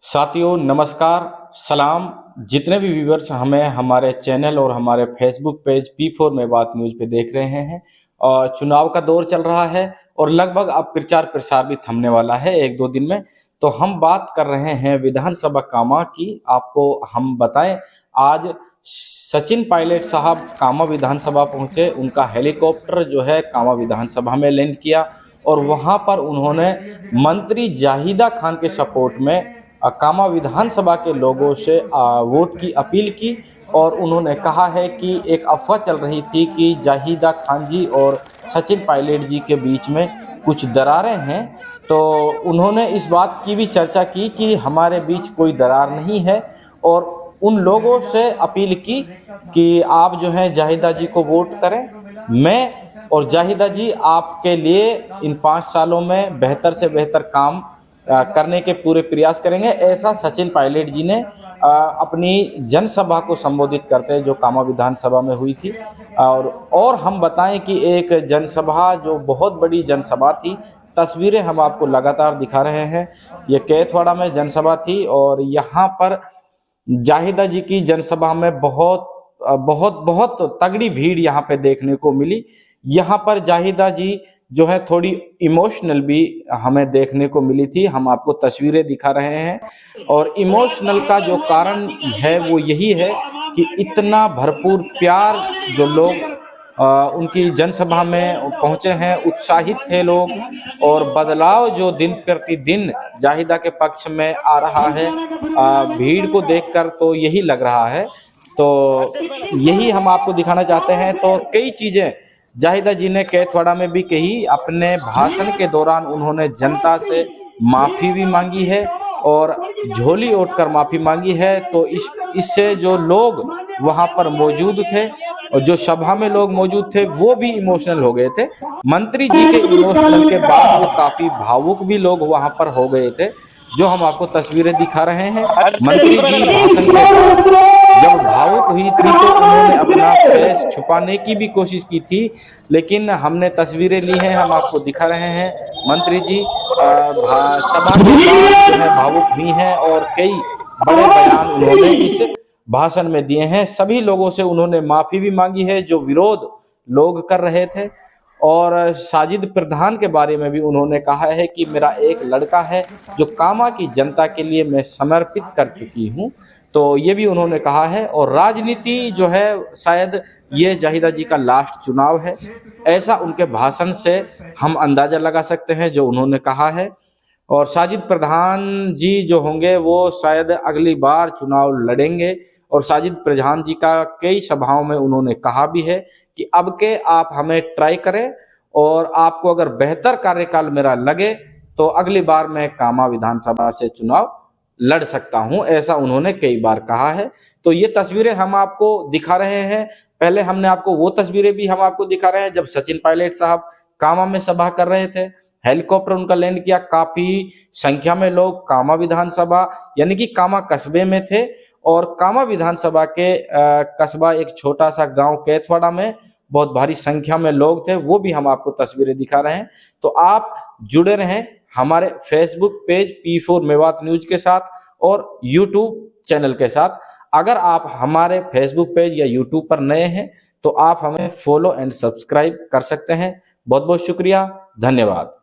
साथियों नमस्कार, सलाम। जितने भी व्यूवर्स हमें हमारे चैनल और हमारे फेसबुक पेज P4 में बात न्यूज़ पे देख रहे हैं, और चुनाव का दौर चल रहा है और लगभग अब प्रचार प्रसार भी थमने वाला है एक दो दिन में। तो हम बात कर रहे हैं विधानसभा कामा की। आपको हम बताएं, आज सचिन पायलट साहब कामा विधानसभा पहुंचे। उनका हेलीकॉप्टर जो है कामा विधानसभा में लैंड किया और वहां पर उन्होंने मंत्री जाहिदा खान के सपोर्ट में कामा विधानसभा के लोगों से वोट की अपील की। और उन्होंने कहा है कि एक अफवाह चल रही थी कि जाहिदा खान जी और सचिन पायलट जी के बीच में कुछ दरारें हैं, तो उन्होंने इस बात की भी चर्चा की कि हमारे बीच कोई दरार नहीं है, और उन लोगों से अपील की कि आप जो है जाहिदा जी को वोट करें। मैं और जाहिदा जी आपके लिए इन 5 सालों में बेहतर से बेहतर काम करने के पूरे प्रयास करेंगे, ऐसा सचिन पायलट जी ने अपनी जनसभा को संबोधित करते जो कामा विधानसभा में हुई थी। और हम बताएं कि एक जनसभा जो बहुत बड़ी जनसभा थी, तस्वीरें हम आपको लगातार दिखा रहे हैं। ये कैथवाड़ा में जनसभा थी और यहाँ पर जाहिदा जी की जनसभा में बहुत बहुत बहुत तगड़ी भीड़ यहाँ पे देखने को मिली। यहाँ पर जाहिदा जी जो है थोड़ी इमोशनल भी हमें देखने को मिली थी। हम आपको तस्वीरें दिखा रहे हैं, और इमोशनल का जो कारण है वो यही है कि इतना भरपूर प्यार जो लोग उनकी जनसभा में पहुंचे हैं, उत्साहित थे लोग, और बदलाव जो दिन प्रतिदिन जाहिदा के पक्ष में आ रहा है भीड़ को देखकर, तो यही लग रहा है। तो यही हम आपको दिखाना चाहते हैं। तो कई चीजें जाहिदा जी ने कैथवाड़ा में भी कही। अपने भाषण के दौरान उन्होंने जनता से माफी भी मांगी है और झोली ओढ़कर माफी मांगी है। तो इससे जो लोग वहां पर मौजूद थे और जो सभा में लोग मौजूद थे वो भी इमोशनल हो गए थे। मंत्री जी के इमोशनल के बाद वो काफी भावुक भी लोग वहां पर हो गए थे, जो हम आपको तस्वीरें दिखा रहे हैं। मंत्री जी भाषण के बाद जब भावुक हुई थी तो उन्होंने अपना फेस छुपाने की भी कोशिश की थी, लेकिन हमने तस्वीरें ली हैं, हम आपको दिखा रहे हैं। मंत्री जी सभा के बाद जो है भावुक हुई हैं और कई बड़े बयान उन्होंने इस भाषण में दिए हैं। सभी लोगों से उन्होंने माफी भी मांगी है जो विरोध लोग कर रहे थे। और साजिद प्रधान के बारे में भी उन्होंने कहा है कि मेरा एक लड़का है जो कामा की जनता के लिए मैं समर्पित कर चुकी हूं। तो ये भी उन्होंने कहा है। और राजनीति जो है, शायद ये जाहिदा जी का लास्ट चुनाव है, ऐसा उनके भाषण से हम अंदाजा लगा सकते हैं जो उन्होंने कहा है। और साजिद प्रधान जी जो होंगे वो शायद अगली बार चुनाव लड़ेंगे। और साजिद प्रधान जी का कई सभाओं में उन्होंने कहा भी है कि अब के आप हमें ट्राई करें, और आपको अगर बेहतर कार्यकाल मेरा लगे तो अगली बार मैं कामा विधानसभा से चुनाव लड़ सकता हूं, ऐसा उन्होंने कई बार कहा है। तो ये तस्वीरें हम आपको दिखा रहे हैं। पहले हमने आपको वो तस्वीरें भी हम आपको दिखा रहे हैं जब सचिन पायलट साहब कामा में सभा कर रहे थे, हेलीकॉप्टर उनका लैंड किया, काफी संख्या में लोग कामा विधानसभा यानी कि कामा कस्बे में थे। और कामा विधानसभा के कस्बा एक छोटा सा गांव कैथवाड़ा में बहुत भारी संख्या में लोग थे, वो भी हम आपको तस्वीरें दिखा रहे हैं। तो आप जुड़े रहें हमारे Facebook page P4 Mewat news के साथ और यूट्यूब चैनल के साथ। अगर आप हमारे फेसबुक पेज या यूट्यूब पर नए हैं तो आप हमें फॉलो एंड सब्सक्राइब कर सकते हैं। बहुत बहुत शुक्रिया, धन्यवाद।